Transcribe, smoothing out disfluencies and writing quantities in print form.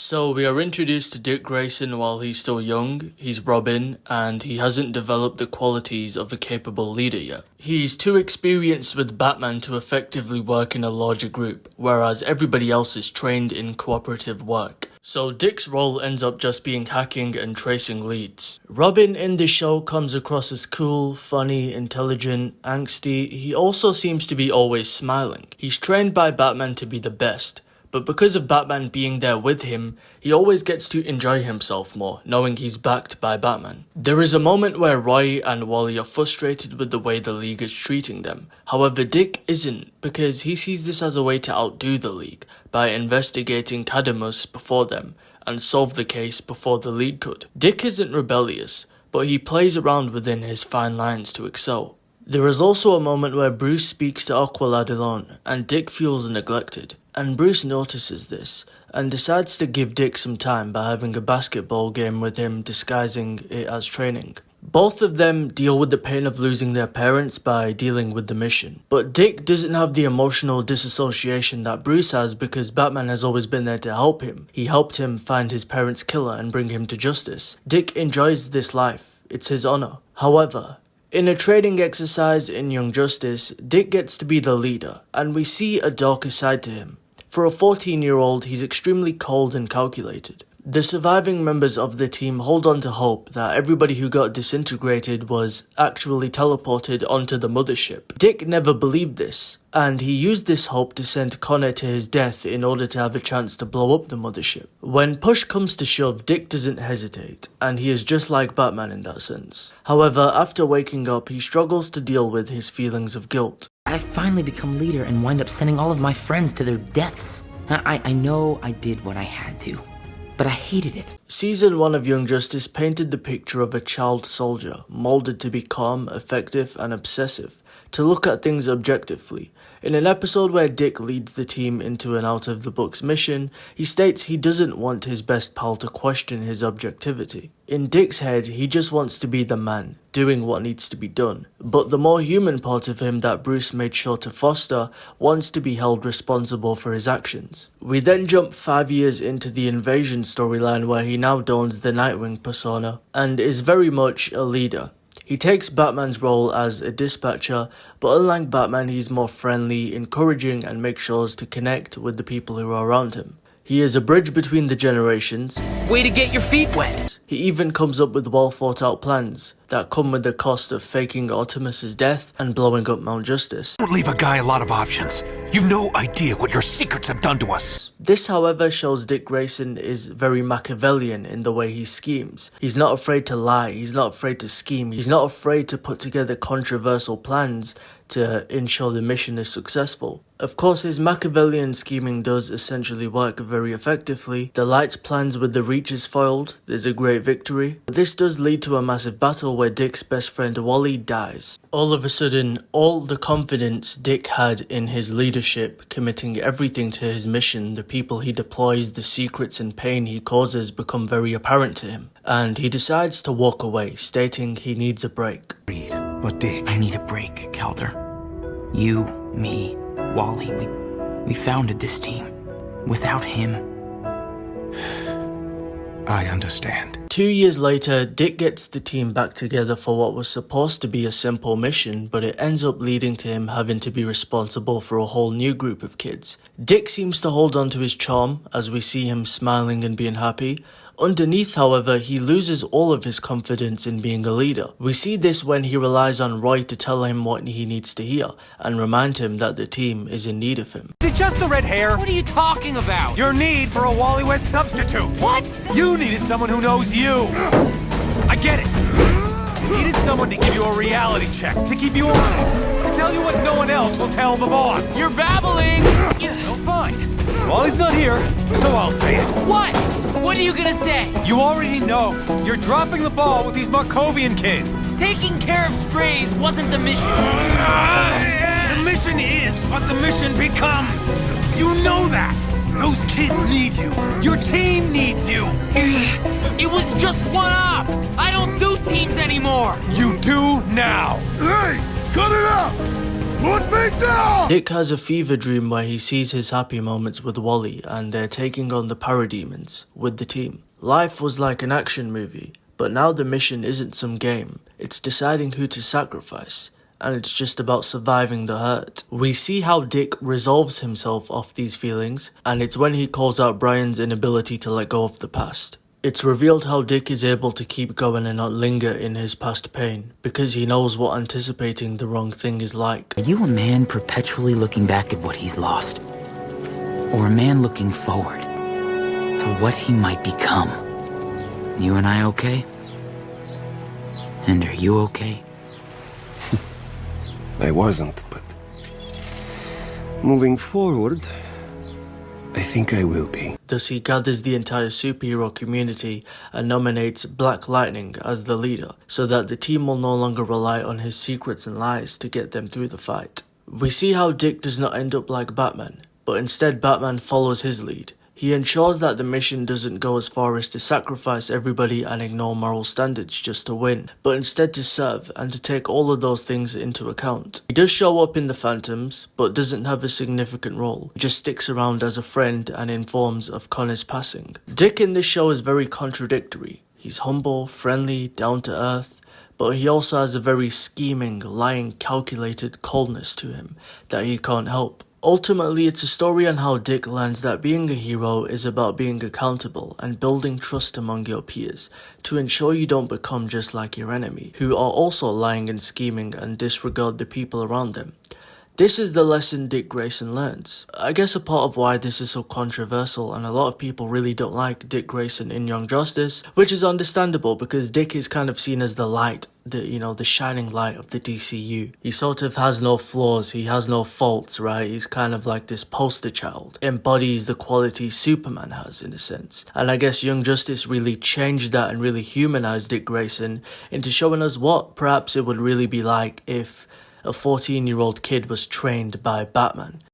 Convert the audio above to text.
So we are introduced to Dick Grayson while he's still young, he's Robin, and he hasn't developed the qualities of a capable leader yet. He's too experienced with Batman to effectively work in a larger group, whereas everybody else is trained in cooperative work. So Dick's role ends up just being hacking and tracing leads. Robin in the show comes across as cool, funny, intelligent, angsty. He also seems to be always smiling. He's trained by Batman to be the best. But because of Batman being there with him, he always gets to enjoy himself more, knowing he's backed by Batman. There is a moment where Roy and Wally are frustrated with the way the League is treating them. However, Dick isn't, because he sees this as a way to outdo the League by investigating Cadmus before them and solve the case before the League could. Dick isn't rebellious, but he plays around within his fine lines to excel. There is also a moment where Bruce speaks to Aqualad alone, and Dick feels neglected. And Bruce notices this, and decides to give Dick some time by having a basketball game with him disguising it as training. Both of them deal with the pain of losing their parents by dealing with the mission. But Dick doesn't have the emotional disassociation that Bruce has because Batman has always been there to help him. He helped him find his parents' killer and bring him to justice. Dick enjoys this life. It's his honor. However, in a training exercise in Young Justice, Dick gets to be the leader, and we see a darker side to him. For a 14-year-old, he's extremely cold and calculated. The surviving members of the team hold on to hope that everybody who got disintegrated was actually teleported onto the mothership. Dick never believed this, and he used this hope to send Connor to his death in order to have a chance to blow up the mothership. When push comes to shove, Dick doesn't hesitate, and he is just like Batman in that sense. However, after waking up, he struggles to deal with his feelings of guilt. I finally become leader and wind up sending all of my friends to their deaths. I know I did what I had to, but I hated it. Season 1 of Young Justice painted the picture of a child soldier, molded to be calm, effective, and obsessive, to look at things objectively. In an episode where Dick leads the team into an out-of-the-books mission, he states he doesn't want his best pal to question his objectivity. In Dick's head, he just wants to be the man, doing what needs to be done. But the more human part of him that Bruce made sure to foster wants to be held responsible for his actions. We then jump 5 years into the invasion storyline where he now dons the Nightwing persona and is very much a leader. He takes Batman's role as a dispatcher, but unlike Batman, he's more friendly, encouraging, and makes sure to connect with the people who are around him. He is a bridge between the generations. Way to get your feet wet! He even comes up with well thought out plans that come with the cost of faking Artemis's death and blowing up Mount Justice. Don't leave a guy a lot of options. You've no idea what your secrets have done to us. This, however, shows Dick Grayson is very Machiavellian in the way he schemes. He's not afraid to lie, he's not afraid to scheme, he's not afraid to put together controversial plans to ensure the mission is successful. Of course, his Machiavellian scheming does essentially work very effectively. The Light's plans with the Reach is foiled, there's a great victory. But this does lead to a massive battle where Dick's best friend Wally dies. All of a sudden, all the confidence Dick had in his leadership, committing everything to his mission, the people he deploys, the secrets and pain he causes become very apparent to him. And he decides to walk away, stating he needs a break. But Dick... I need a break, Calder. You, me, Wally, we founded this team. Without him... I understand. 2 years later, Dick gets the team back together for what was supposed to be a simple mission, but it ends up leading to him having to be responsible for a whole new group of kids. Dick seems to hold on to his charm, as we see him smiling and being happy. Underneath, however, he loses all of his confidence in being a leader. We see this when he relies on Roy to tell him what he needs to hear, and remind him that the team is in need of him. Is it just the red hair? What are you talking about? Your need for a Wally West substitute. What? You needed someone who knows you. I get it. You needed someone to give you a reality check, to keep you honest, to tell you what no one else will tell the boss. You're babbling! Well, fine. Wally's not here, so I'll say it. What? What are you gonna say? You already know. You're dropping the ball with these Markovian kids. Taking care of strays wasn't the mission. The mission is what the mission becomes. You know that. Those kids need you. Your team needs you. It was just one op. I don't do teams anymore. You do now. Hey, cut it out! Put me down! Dick has a fever dream where he sees his happy moments with Wally and they're taking on the parademons with the team. Life was like an action movie, but now the mission isn't some game. It's deciding who to sacrifice, and it's just about surviving the hurt. We see how Dick resolves himself off these feelings, and it's when he calls out Brian's inability to let go of the past. It's revealed how Dick is able to keep going and not linger in his past pain, because he knows what anticipating the wrong thing is like. Are you a man perpetually looking back at what he's lost? Or a man looking forward to what he might become? You and I okay? And are you okay? I wasn't, but moving forward, I think I will be. Thus he gathers the entire superhero community and nominates Black Lightning as the leader, so that the team will no longer rely on his secrets and lies to get them through the fight. We see how Dick does not end up like Batman, but instead Batman follows his lead. He ensures that the mission doesn't go as far as to sacrifice everybody and ignore moral standards just to win, but instead to serve and to take all of those things into account. He does show up in the Phantoms, but doesn't have a significant role. He just sticks around as a friend and informs of Connor's passing. Dick in this show is very contradictory. He's humble, friendly, down to earth, but he also has a very scheming, lying, calculated coldness to him that he can't help. Ultimately, it's a story on how Dick learns that being a hero is about being accountable and building trust among your peers to ensure you don't become just like your enemy, who are also lying and scheming and disregard the people around them. This is the lesson Dick Grayson learns. I guess a part of why this is so controversial and a lot of people really don't like Dick Grayson in Young Justice, which is understandable because Dick is kind of seen as the light, the shining light of the DCU. He sort of has no flaws, he has no faults, right? He's kind of like this poster child, embodies the qualities Superman has in a sense. And I guess Young Justice really changed that and really humanized Dick Grayson into showing us what perhaps it would really be like if a 14-year-old kid was trained by Batman.